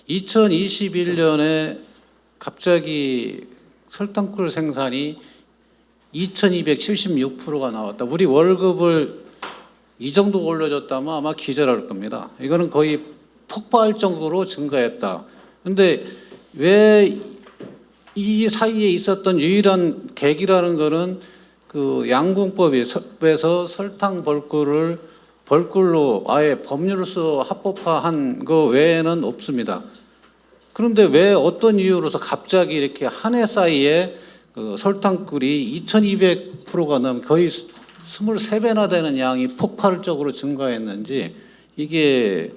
2021년에 갑자기 설탕꿀 생산이 2276%가 나왔다. 우리 월급을 이 정도 올려줬다면 아마 기절할 겁니다. 이거는 거의 폭발적으로 증가했다. 그런데 왜 이 사이에 있었던 유일한 계기라는 거는 그 양궁법에서 설탕 벌꿀로 아예 법률로서 합법화한 거 외에는 없습니다. 그런데 왜 어떤 이유로서 갑자기 이렇게 한 해 사이에 그 설탕꿀이 2200%가 넘 거의 23배나 되는 양이 폭발적으로 증가했는지, 이게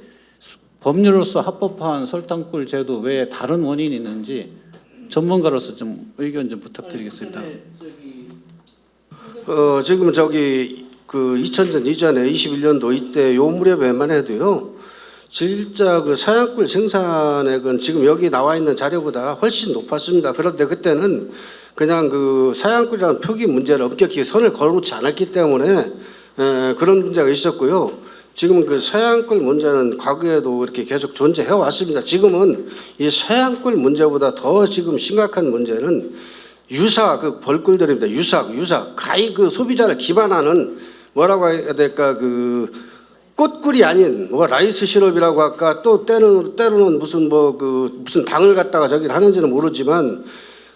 법률로서 합법화한 설탕꿀 제도 외에 다른 원인이 있는지 전문가로서 좀 의견 좀 부탁드리겠습니다. 지금 그 2000년 이전에 21년도 이때 요 무렵에만 해도요, 진짜 그 사양꿀 생산액은 지금 여기 나와 있는 자료보다 훨씬 높았습니다. 그런데 그때는 그냥 그 사양꿀이라는 표기 문제를 엄격히 선을 걸어놓지 않았기 때문에 그런 문제가 있었고요. 지금 그 사양꿀 문제는 과거에도 이렇게 계속 존재해 왔습니다. 지금은 이 사양꿀 문제보다 더 지금 심각한 문제는 유사 그 벌꿀들입니다. 유사 가히 그 소비자를 기반하는 뭐라고 해야 될까, 그 꽃꿀이 아닌 뭐 라이스 시럽이라고 할까, 또 때로는 무슨 무슨 당을 갖다가 저기를 하는지는 모르지만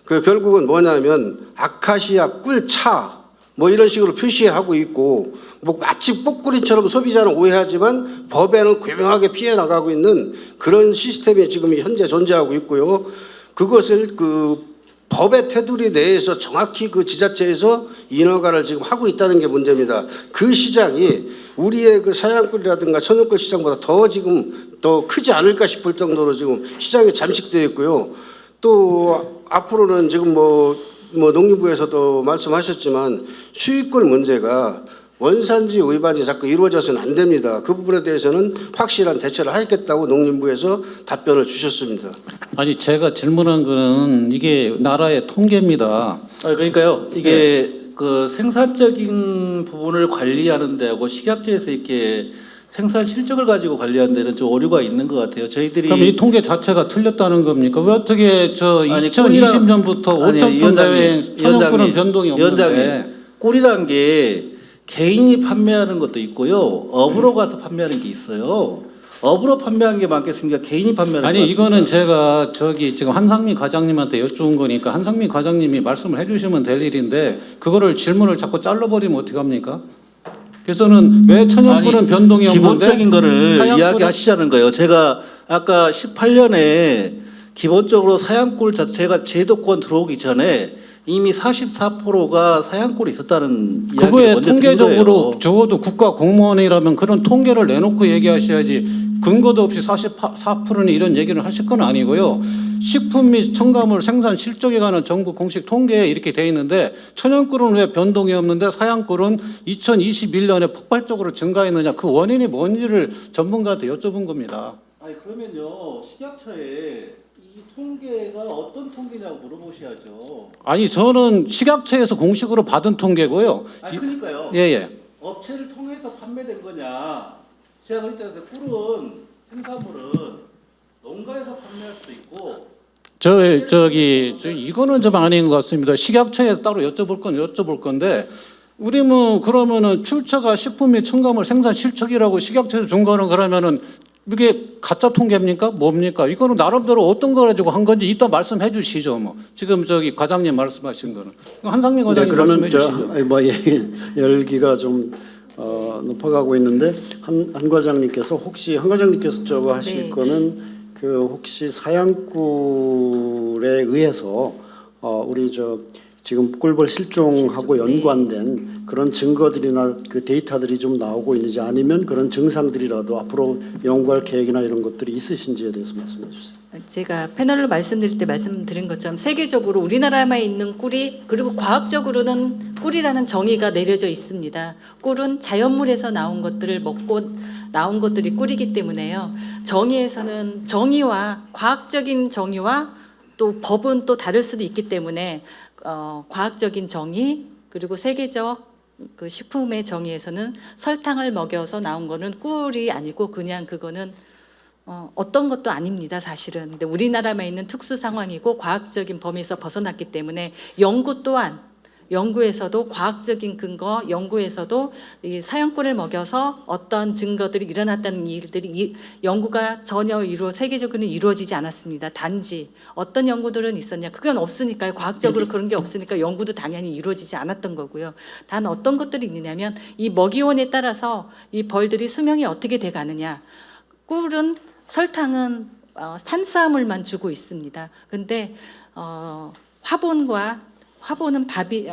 그 결국은 뭐냐면 아카시아 꿀차 뭐 이런 식으로 표시하고 있고, 뭐 마치 꽃꿀이처럼 소비자는 오해하지만 법에는 괴명하게 피해 나가고 있는 그런 시스템이 지금 현재 존재하고 있고요. 그것을 그 법의 테두리 내에서 정확히 그 지자체에서 인허가를 지금 하고 있다는 게 문제입니다. 그 시장이 우리의 그 사양꿀이라든가 천연꿀 시장보다 더 지금 더 크지 않을까 싶을 정도로 지금 시장이 잠식되어 있고요. 또 앞으로는 지금 농림부에서도 말씀하셨지만 수익꿀 문제가 원산지 위반이 자꾸 이루어져서는 안 됩니다. 그 부분에 대해서는 확실한 대처를 하겠다고 농림부에서 답변을 주셨습니다. 아니, 제가 질문한 거는 이게 나라의 통계입니다. 그러니까요, 이게 그 생산적인 부분을 관리하는 데하고 식약처에서 이렇게 생산 실적을 가지고 관리하는 데는 좀 오류가 있는 것 같아요. 저희들이 그럼 이 통계 자체가 틀렸다는 겁니까? 왜 어떻게 2020년부터 5천 톤 내외 천연꿀은 변동이 없는데? 꿀이란 게 개인이 판매하는 것도 있고요, 업으로 가서 판매하는 게 있어요. 업으로 판매하는 게 많겠습니까? 개인이 판매하는 게 아니, 이거는 제가 지금 한상민 과장님한테 여쭈은 거니까 한상민 과장님이 말씀을 해주시면 될 일인데 그거를 질문을 자꾸 잘라버리면 어떻게 합니까? 그래서는 왜 천연꿀은 변동이 없는데 기본적인 거를 이야기하시자는 거예요. 제가 아까 18년에 기본적으로 사양꿀 자체가 제도권 들어오기 전에 이미 44%가 사양꿀이 있었다는 이야기를 그거에 먼저 통계적으로 적어도 국가 공무원이라면 그런 통계를 내놓고 얘기하셔야지, 근거도 없이 44%는 이런 얘기를 하실 건 아니고요. 식품 및 첨가물 생산 실적에 관한 정부 공식 통계에 이렇게 돼 있는데 천연꿀은 왜 변동이 없는데 사양꿀은 2021년에 폭발적으로 증가했느냐, 그 원인이 뭔지를 전문가한테 여쭤본 겁니다. 아니, 그러면요, 식약처에 이 통계가 어떤 통계냐고 물어보셔야죠. 아니, 저는 식약처에서 공식으로 받은 통계고요. 아니, 그러니까요. 예. 업체를 통해서 판매된 거냐? 제가 그랬잖아요. 꿀은 생산물은 농가에서 판매할 수도 있고. 이거는 좀 아닌 것 같습니다. 식약처에 따로 여쭤볼 건데, 우리 그러면은 출처가 식품 및 첨가물 생산 실적이라고 식약처에서 준 거는 그러면은 이게 가짜 통계입니까? 뭡니까? 이거는 나름대로 어떤 거 가지고 한 건지 이따 말씀해 주시죠. 지금 과장님 말씀하신 거는 한상민 과장님 말씀해 주시죠. 열기가 좀 높아가고 있는데 한 과장님께서 혹시 한 과장님께서 저거 하실 네. 거는 그 혹시 사양꿀에 의해서 우리 지금 꿀벌 실종하고 연관된 그런 증거들이나 그 데이터들이 좀 나오고 있는지, 아니면 그런 증상들이라도 앞으로 연구할 계획이나 이런 것들이 있으신지에 대해서 말씀해 주세요. 제가 패널로 말씀드릴 때 말씀드린 것처럼 세계적으로 우리나라에만 있는 꿀이, 그리고 과학적으로는 꿀이라는 정의가 내려져 있습니다. 꿀은 자연물에서 나온 것들을 먹고 나온 것들이 꿀이기 때문에요. 정의에서는 정의와 과학적인 정의와 또 법은 또 다를 수도 있기 때문에 과학적인 정의 그리고 세계적 그 식품의 정의에서는 설탕을 먹여서 나온 거는 꿀이 아니고 그냥 그거는 어떤 것도 아닙니다, 사실은. 근데 우리나라만 있는 특수 상황이고 과학적인 범위에서 벗어났기 때문에 연구 또한 연구에서도 과학적인 근거, 연구에서도 이 사형꾼을 먹여서 어떤 증거들이 일어났다는 일들이 연구가 전혀 세계적으로는 이루어지지 않았습니다. 단지 어떤 연구들은 있었냐? 그건 없으니까요. 과학적으로 그런 게 없으니까 연구도 당연히 이루어지지 않았던 거고요. 단 어떤 것들이 있느냐면 이 먹이원에 따라서 이 벌들이 수명이 어떻게 돼 가느냐. 꿀은 설탕은 탄수화물만 주고 있습니다. 근데 화분은 밥이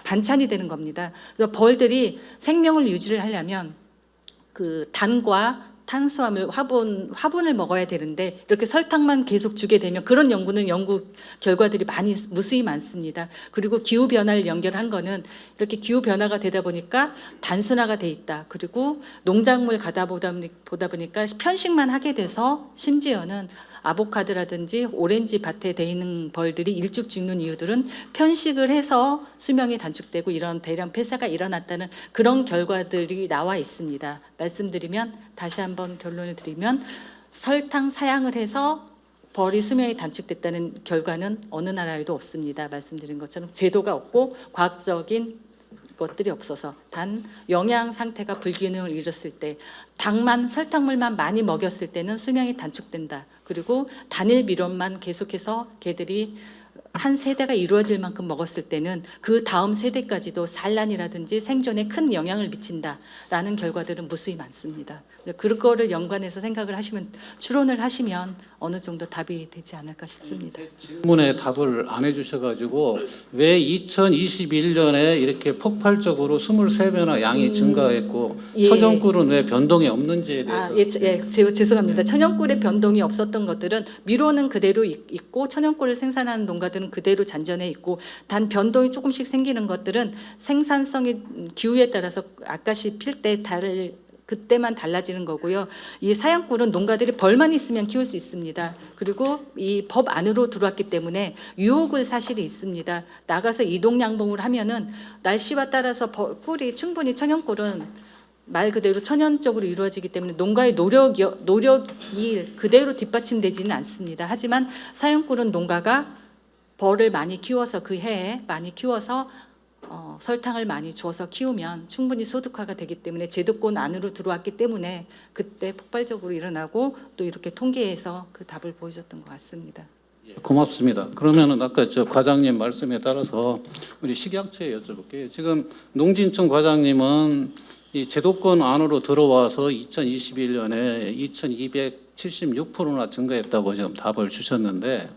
반찬이 되는 겁니다. 그래서 벌들이 생명을 유지를 하려면 그 단과 탄수화물 화분을 먹어야 되는데 이렇게 설탕만 계속 주게 되면 그런 연구 결과들이 무수히 많습니다. 그리고 기후 변화를 연결한 거는 이렇게 기후 변화가 되다 보니까 단순화가 돼 있다. 그리고 농작물 가다 보다 보니까 편식만 하게 돼서 심지어는 아보카도라든지 오렌지 밭에 돼 있는 벌들이 일찍 죽는 이유들은 편식을 해서 수명이 단축되고 이런 대량 폐사가 일어났다는 그런 결과들이 나와 있습니다. 말씀드리면 다시 한번 결론을 드리면 설탕 사양을 해서 벌이 수명이 단축됐다는 결과는 어느 나라에도 없습니다. 말씀드린 것처럼 제도가 없고 과학적인 것들이 없어서 단 영양 상태가 불균형을 잃었을 때 당만 설탕물만 많이 먹였을 때는 수명이 단축된다. 그리고 단일 밀원만 계속해서 개들이 한 세대가 이루어질 만큼 먹었을 때는 그 다음 세대까지도 산란이라든지 생존에 큰 영향을 미친다라는 결과들은 무수히 많습니다. 그거를 연관해서 생각을 하시면 추론을 하시면 어느 정도 답이 되지 않을까 싶습니다. 질문에 답을 안 해주셔가지고 왜 2021년에 이렇게 폭발적으로 23배나 양이 증가했고 예. 천연꿀은 왜 변동이 없는지에 대해서 죄송합니다. 천연꿀의 변동이 없었던 것들은 미로는 그대로 있고 천연꿀을 생산하는 농가들은 그대로 잔존해 있고 단 변동이 조금씩 생기는 것들은 생산성이 기후에 따라서 아까시 필 때 그때만 달라지는 거고요. 이 사양꿀은 농가들이 벌만 있으면 키울 수 있습니다. 그리고 이 법 안으로 들어왔기 때문에 유혹을 사실이 있습니다. 나가서 이동양봉을 하면은 날씨와 따라서 꿀이 충분히 천연꿀은 말 그대로 천연적으로 이루어지기 때문에 농가의 노력이 그대로 뒷받침되지는 않습니다. 하지만 사양꿀은 농가가 벌을 많이 키워서 그 해에 많이 키워서 설탕을 많이 줘서 키우면 충분히 소득화가 되기 때문에 제도권 안으로 들어왔기 때문에 그때 폭발적으로 일어나고 또 이렇게 통계에서 그 답을 보여줬던 것 같습니다. 고맙습니다. 그러면은 아까 저 과장님 말씀에 따라서 우리 식약처에 여쭤볼게요. 지금 농진청 과장님은 이 제도권 안으로 들어와서 2021년에 2,276%나 증가했다고 지금 답을 주셨는데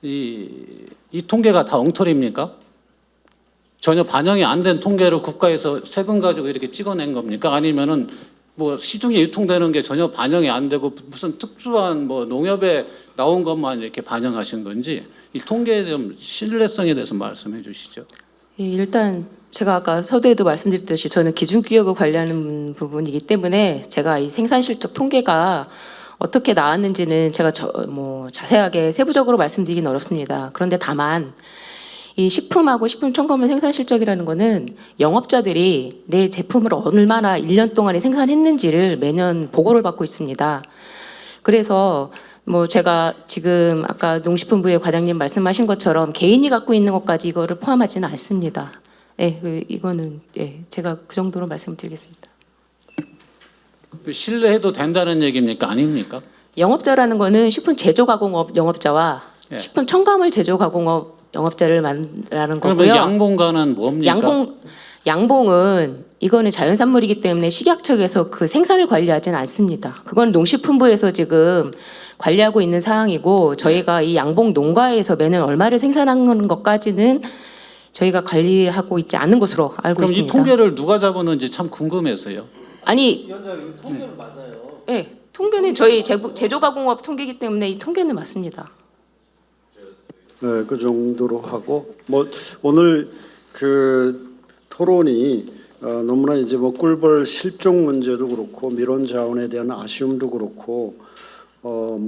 이 통계가 다 엉터리입니까? 전혀 반영이 안 된 통계를 국가에서 세금 가지고 이렇게 찍어낸 겁니까? 아니면은 뭐 시중에 유통되는 게 전혀 반영이 안 되고 무슨 특수한 뭐 농협에 나온 것만 이렇게 반영하신 건지 이 통계의 좀 신뢰성에 대해서 말씀해 주시죠. 예, 일단 제가 아까 서두에도 말씀드렸듯이 저는 기준규역을 관리하는 부분이기 때문에 제가 이 생산실적 통계가 어떻게 나왔는지는 제가 자세하게 세부적으로 말씀드리긴 어렵습니다. 그런데 다만 이 식품하고 식품 첨가물 생산 실적이라는 거는 영업자들이 내 제품을 얼마나 1년 동안에 생산했는지를 매년 보고를 받고 있습니다. 그래서 제가 지금 아까 농식품부의 과장님 말씀하신 것처럼 개인이 갖고 있는 것까지 이거를 포함하지는 않습니다. 네, 이거는 제가 그 정도로 말씀드리겠습니다. 신뢰해도 된다는 얘기입니까? 아닙니까? 영업자라는 거는 식품 제조가공업 영업자와 식품 첨가물 제조가공업 영업자를 말하는 거고요. 그러면 양봉가는 뭡니까? 양봉은 이거는 자연산물이기 때문에 식약처에서 그 생산을 관리하지는 않습니다. 그건 농식품부에서 지금 관리하고 있는 사항이고 저희가 이 양봉 농가에서 매년 얼마를 생산하는 것까지는 저희가 관리하고 있지 않은 것으로 알고 그럼 있습니다. 이 통계를 누가 잡았는지 참 궁금해서요. 아니, 위원장님 통계는 맞아요. 네, 통계는 저희 제조가공업 통계이기 때문에 이 통계는 맞습니다. 네, 그 정도로 하고 오늘 그 토론이 너무나 이제 꿀벌 실종 문제도 그렇고 밀원 자원에 대한 아쉬움도 그렇고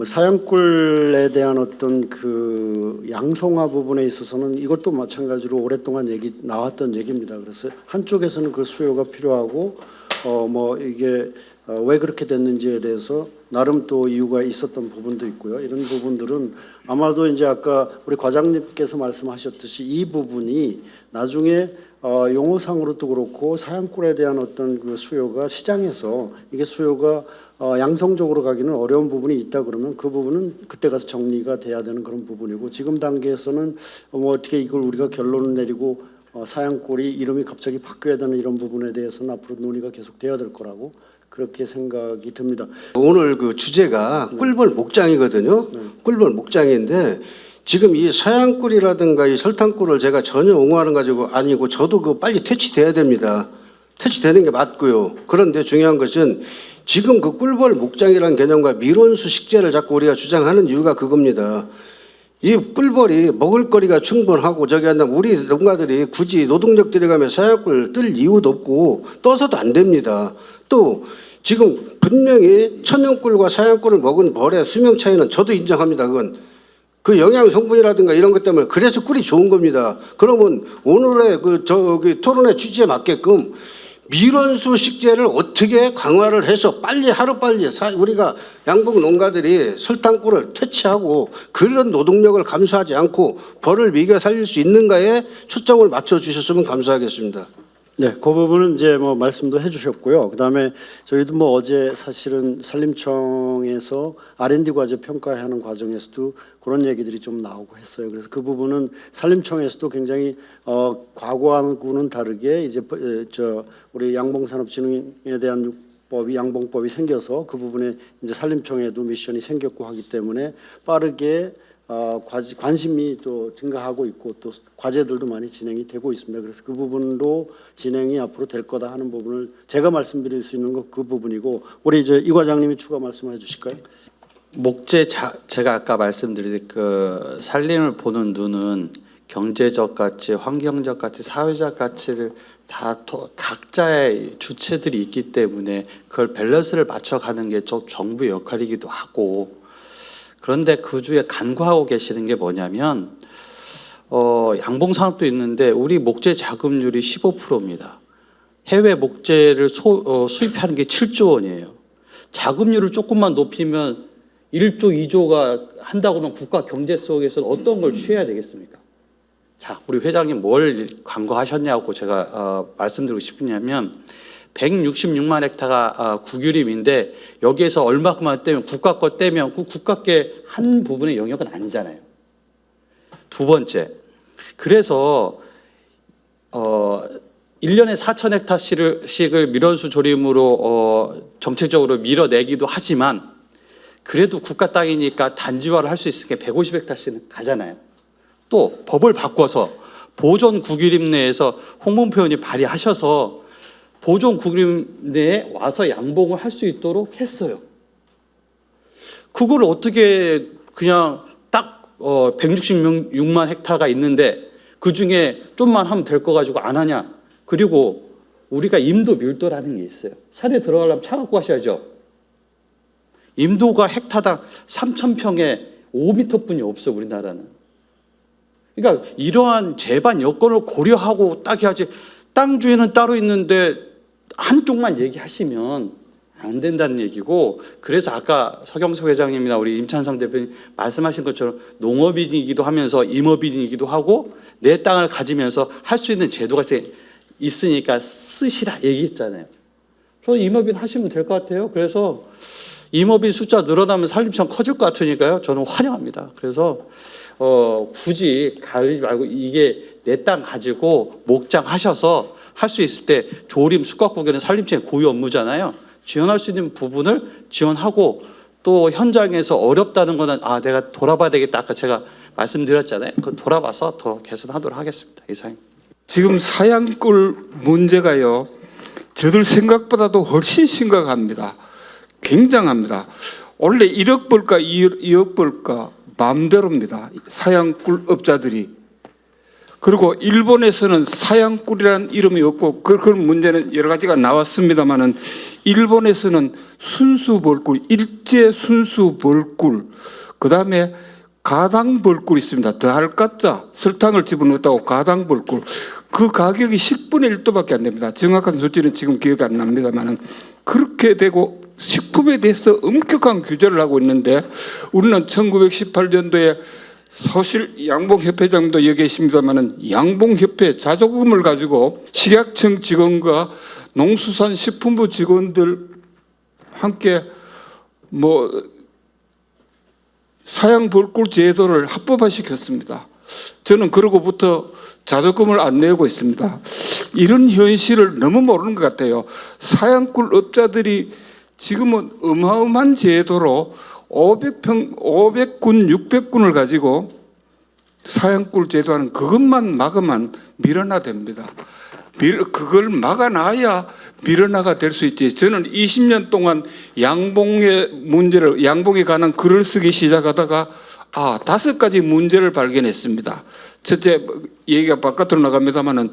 사양꿀에 대한 어떤 그 양성화 부분에 있어서는 이것도 마찬가지로 오랫동안 나왔던 얘기입니다. 그래서 한쪽에서는 그 수요가 필요하고 이게 왜 그렇게 됐는지에 대해서 나름 또 이유가 있었던 부분도 있고요. 이런 부분들은 아마도 이제 아까 우리 과장님께서 말씀하셨듯이 이 부분이 나중에 용어상으로도 그렇고 사양꿀에 대한 어떤 그 수요가 시장에서 이게 수요가 양성적으로 가기는 어려운 부분이 있다 그러면 그 부분은 그때 가서 정리가 돼야 되는 그런 부분이고 지금 단계에서는 뭐 어떻게 이걸 우리가 결론을 내리고 사양꿀이 이름이 갑자기 바뀌어야 되는 이런 부분에 대해서는 앞으로 논의가 계속 돼야 될 거라고 그렇게 생각이 듭니다. 오늘 그 주제가 꿀벌 목장이거든요. 꿀벌 목장인데 지금 이 사양꿀이라든가 이 설탕꿀을 제가 전혀 옹호하는 가지고 아니고 저도 그 빨리 퇴치돼야 됩니다. 퇴치되는 게 맞고요. 그런데 중요한 것은 지금 그 꿀벌 목장이라는 개념과 밀원수 식재를 자꾸 우리가 주장하는 이유가 그겁니다. 이 꿀벌이 먹을거리가 충분하고 저기 한다면 우리 농가들이 굳이 노동력 들여가며 사양꿀 뜰 이유도 없고 떠서도 안 됩니다. 또 지금 분명히 천연꿀과 사양꿀을 먹은 벌의 수명 차이는 저도 인정합니다. 그건 그 영양 성분이라든가 이런 것 때문에 그래서 꿀이 좋은 겁니다. 그러면 오늘의 그 저기 토론의 취지에 맞게끔 밀원수 식재를 어떻게 강화를 해서 빨리 하루빨리 우리가 양봉 농가들이 설탕꿀을 퇴치하고 그런 노동력을 감수하지 않고 벌을 미겨 살릴 수 있는가에 초점을 맞춰 주셨으면 감사하겠습니다. 네, 그 부분은 이제 뭐 말씀도 해주셨고요. 그다음에 저희도 뭐 어제 사실은 산림청에서 R&D 과제 평가하는 과정에서도 그런 얘기들이 좀 나오고 했어요. 그래서 그 부분은 산림청에서도 굉장히 과거하고는 다르게 이제 우리 양봉산업진흥에 대한 양봉법이 생겨서 그 부분에 이제 산림청에도 미션이 생겼고 하기 때문에 빠르게 관심이 또 증가하고 있고 또 과제들도 많이 진행이 되고 있습니다. 그래서 그 부분도 진행이 앞으로 될 거다 하는 부분을 제가 말씀드릴 수 있는 거 그 부분이고 우리 이제 이 과장님이 추가 말씀해 주실까요? 제가 아까 말씀드린 그 산림을 보는 눈은 경제적 가치, 환경적 가치, 사회적 가치를 다 각자의 주체들이 있기 때문에 그걸 밸런스를 맞춰가는 게 좀 정부의 역할이기도 하고 그런데 그 주에 간과하고 계시는 게 뭐냐면 양봉산업도 있는데 우리 목재 자급률이 15%입니다. 해외 목재를 수입하는 게 7조 원이에요. 자급률을 조금만 높이면 1조, 2조가 한다고 하면 국가 경제 속에서는 어떤 걸 취해야 되겠습니까? 자, 우리 회장님 뭘 간과하셨냐고 제가 말씀드리고 싶으냐면 166만 헥타가 국유림인데 여기에서 얼마큼만 떼면 국가 거 떼면 그 국가께 한 부분의 영역은 아니잖아요. 두 번째, 그래서 1년에 4,000헥타씩을 밀원수 조림으로 정책적으로 밀어내기도 하지만 그래도 국가 땅이니까 단지화를 할 수 있으니까 150헥타씩은 가잖아요. 또 법을 바꿔서 보존 국유림 내에서 홍범표 의원이 발의하셔서 보존 국유림 내에 와서 양봉을 할 수 있도록 했어요. 그걸 어떻게 그냥 딱 166만 헥타가 있는데 그중에 좀만 하면 될 거 가지고 안 하냐. 그리고 우리가 임도 밀도라는 게 있어요. 산에 들어가려면 차 갖고 가셔야죠. 임도가 헥타당 3,000평에 5m뿐이 없어 우리나라는. 그러니까 이러한 제반 여건을 고려하고 딱 해야지. 땅 주인은 따로 있는데 한쪽만 얘기하시면 안 된다는 얘기고 그래서 아까 서경석 회장님이나 우리 임찬성 대표님 말씀하신 것처럼 농업인이기도 하면서 임업인이기도 하고 내 땅을 가지면서 할 수 있는 제도가 있으니까 쓰시라 얘기했잖아요. 저는 임업인 하시면 될 것 같아요. 그래서 임업인 숫자 늘어나면 산림청 커질 것 같으니까요. 저는 환영합니다. 그래서 굳이 가리지 말고 이게 내 땅 가지고 목장 하셔서 할 수 있을 때 조림, 숙각구경은 산림청의 고유 업무잖아요. 지원할 수 있는 부분을 지원하고 또 현장에서 어렵다는 거는 내가 돌아봐야 되겠다. 아까 제가 말씀드렸잖아요. 그 돌아봐서 더 개선하도록 하겠습니다. 이상입니다. 지금 사양꿀 문제가요. 저들 생각보다도 훨씬 심각합니다. 굉장합니다. 원래 1억 벌까 2억 벌까 마음대로입니다. 사양꿀 업자들이. 그리고 일본에서는 사양꿀이라는 이름이 없고 그런 문제는 여러 가지가 나왔습니다마는 일본에서는 순수벌꿀, 일제 순수벌꿀, 그 다음에 가당벌꿀이 있습니다. 더할 가짜 설탕을 집어넣었다고 가당벌꿀. 그 가격이 10분의 1도밖에 안 됩니다. 정확한 수치는 지금 기억이 안 납니다마는 그렇게 되고 식품에 대해서 엄격한 규제를 하고 있는데 우리는 1918년도에 소실 양봉협회장도 여기 계십니다마는 양봉협회 자조금을 가지고 식약청 직원과 농수산식품부 직원들 함께 사양벌꿀 제도를 합법화시켰습니다. 저는 그러고부터 자조금을 안 내고 있습니다. 이런 현실을 너무 모르는 것 같아요. 사양꿀 업자들이 지금은 어마어마한 제도로 500군, 600군을 가지고 사양꿀 제도하는 그것만 막으면 밀어나됩니다. 그걸 막아놔야 밀어나가 될 수 있지. 저는 20년 동안 양봉의 문제를, 양봉에 관한 글을 쓰기 시작하다가 5가지 문제를 발견했습니다. 첫째, 얘기가 바깥으로 나갑니다만은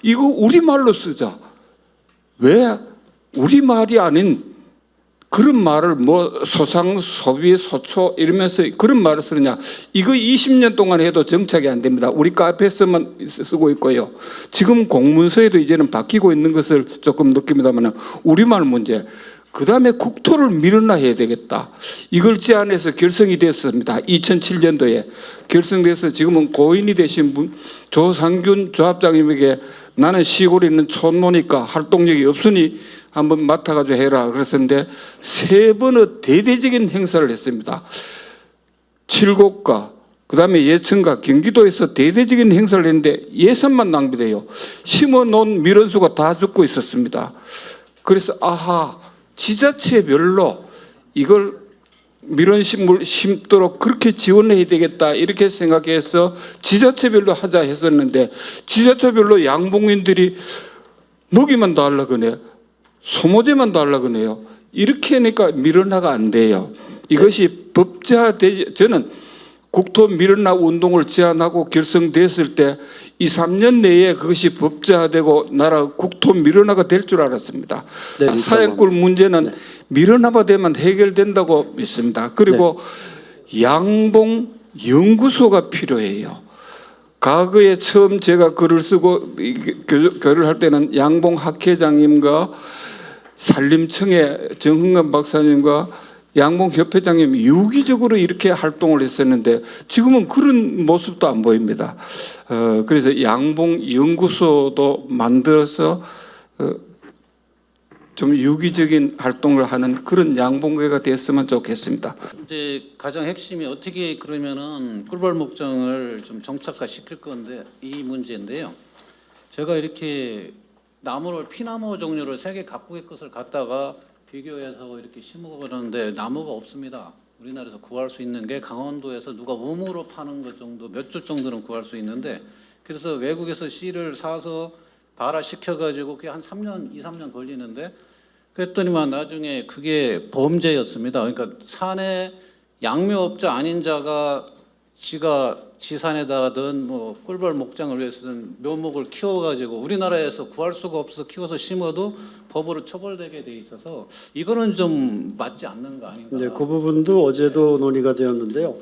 이거 우리말로 쓰자. 왜 우리말이 아닌 그런 말을 소상, 소비, 소초 이러면서 그런 말을 쓰느냐. 이거 20년 동안 해도 정착이 안 됩니다. 우리 카페에서만 쓰고 있고요. 지금 공문서에도 이제는 바뀌고 있는 것을 조금 느낍니다만 우리말 문제. 그 다음에 국토를 밀어놔야 되겠다. 이걸 제안해서 결성이 됐습니다. 2007년도에 결성돼서 지금은 고인이 되신 분 조상균 조합장님에게 나는 시골에 있는 촌노니까 활동력이 없으니 한번 맡아가지고 해라 그랬었는데 3번의 대대적인 행사를 했습니다. 칠곡과 그 다음에 예천과 경기도에서 대대적인 행사를 했는데 예산만 낭비돼요. 심어놓은 밀원수가 다 죽고 있었습니다. 그래서 지자체별로 이걸 밀원식물 심도록 그렇게 지원해야 되겠다 이렇게 생각해서 지자체별로 하자 했었는데 지자체별로 양봉인들이 먹이만 달라 그네, 소모제만 달라 그네요. 이렇게 하니까 밀원화가 안 돼요. 이것이 법제화되지. 저는 국토 밀원화 운동을 제안하고 결성됐을 때 2, 3년 내에 그것이 법제화되고 나라 국토 밀원화가 될 줄 알았습니다. 네, 사양꿀 문제는 밀원화되면 해결된다고 믿습니다. 그리고 양봉 연구소가 필요해요. 과거에 처음 제가 글을 쓰고 교류를 할 때는 양봉 학회장님과 산림청의 정흥관 박사님과 양봉 협회장님 유기적으로 이렇게 활동을 했었는데 지금은 그런 모습도 안 보입니다. 그래서 양봉 연구소도 만들어서 좀 유기적인 활동을 하는 그런 양봉계가 됐으면 좋겠습니다. 이제 가장 핵심이 어떻게 그러면은 꿀벌 목장을 좀 정착화 시킬 건데 이 문제인데요. 제가 이렇게 나무를 피나무 종류를 3개 각국의 것을 갖다가 비교해서 이렇게 심어 그러는데 나무가 없습니다. 우리나라에서 구할 수 있는 게 강원도에서 누가 우무로 파는 것 정도 몇 주 정도는 구할 수 있는데 그래서 외국에서 씨를 사서 발화시켜가지고 그게 한 3년, 2, 3년 걸리는데 그랬더니만 나중에 그게 범죄였습니다. 그러니까 산에 양묘업자 아닌 자가 지가 지산에다든 꿀벌 목장을 위해서든 묘목을 키워가지고 우리나라에서 구할 수가 없어서 키워서 심어도 법으로 처벌되게 돼 있어서 이거는 좀 맞지 않는 거 아닌가? 네, 그 부분도 어제도 논의가 되었는데요.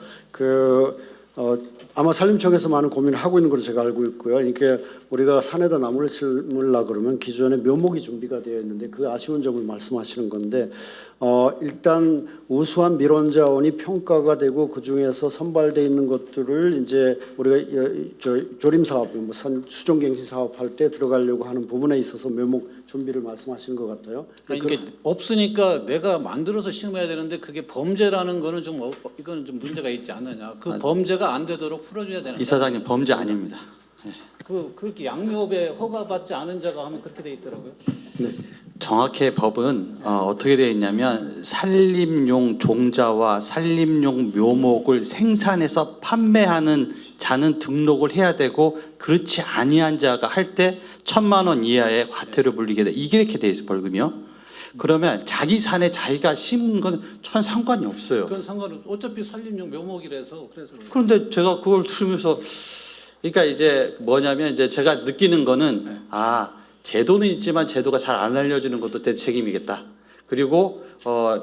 아마 산림청에서 많은 고민을 하고 있는 걸로 제가 알고 있고요. 이렇게 우리가 산에다 나무를 심으려 그러면 기존에 묘목이 준비가 되어 있는데 그 아쉬운 점을 말씀하시는 건데 일단 우수한 밀원 자원이 평가가 되고 그 중에서 선발돼 있는 것들을 이제 우리가 조림 사업, 수종갱신 사업 할 때 들어가려고 하는 부분에 있어서 묘목 준비를 말씀하시는 것 같아요. 아니, 이게 없으니까 내가 만들어서 심어야 되는데 그게 범죄라는 거는 좀 이거는 좀 문제가 있지 않느냐. 그 범죄가 안 되도록 풀어줘야 되는. 이사장님 범죄 아닙니다. 네. 그렇게 양묘업에 허가받지 않은 자가 하면 그렇게 돼 있더라고요. 네. 정확히 법은 어떻게 되어 있냐면 산림용 종자와 산림용 묘목을 생산해서 판매하는 자는 등록을 해야 되고 그렇지 아니한 자가 할 때 1,000만 원 이하의 과태료 물리게 돼. 이게 이렇게 돼 있어 벌금이요. 그러면 자기 산에 자기가 심은 건 전 상관이 없어요. 그건 상관없어. 어차피 산림용 묘목이라서 그래서. 그런데 제가 그걸 들으면서 그러니까 이제 뭐냐면 이제 제가 느끼는 거는 제도는 있지만 제도가 잘 안 알려지는 것도 제 책임이겠다. 그리고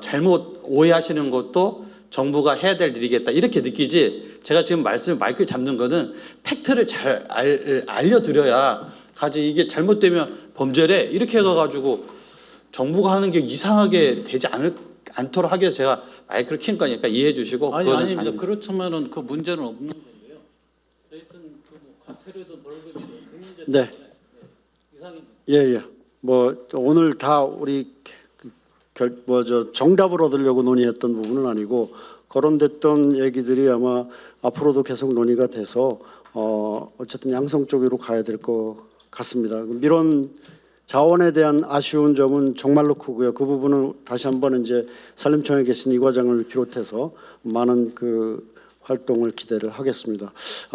잘못 오해하시는 것도 정부가 해야 될 일이겠다. 이렇게 느끼지. 제가 지금 마이크 잡는 거는 팩트를 잘 알려드려야 가지 이게 잘못되면 범죄래 이렇게 해가지고 정부가 하는 게 이상하게 되지 않도록 하기 위해서 제가 마이크를 킨 거니까 이해해 주시고 아니 그거는 아닙니다. 아닙니다. 그렇다면은 그 문제는 없는 거고요. 하여튼 그뭐 과태료든 벌금이든 그 문제 네. 이상입니다. 예. 뭐 오늘 다 우리 정답을 얻으려고 논의했던 부분은 아니고 거론됐던 얘기들이 아마 앞으로도 계속 논의가 돼서 어쨌든 양성적으로 가야 될 것 같습니다. 민원 자원에 대한 아쉬운 점은 정말로 크고요. 그 부분은 다시 한번 이제 산림청에 계신 이 과장을 비롯해서 많은 그 활동을 기대를 하겠습니다.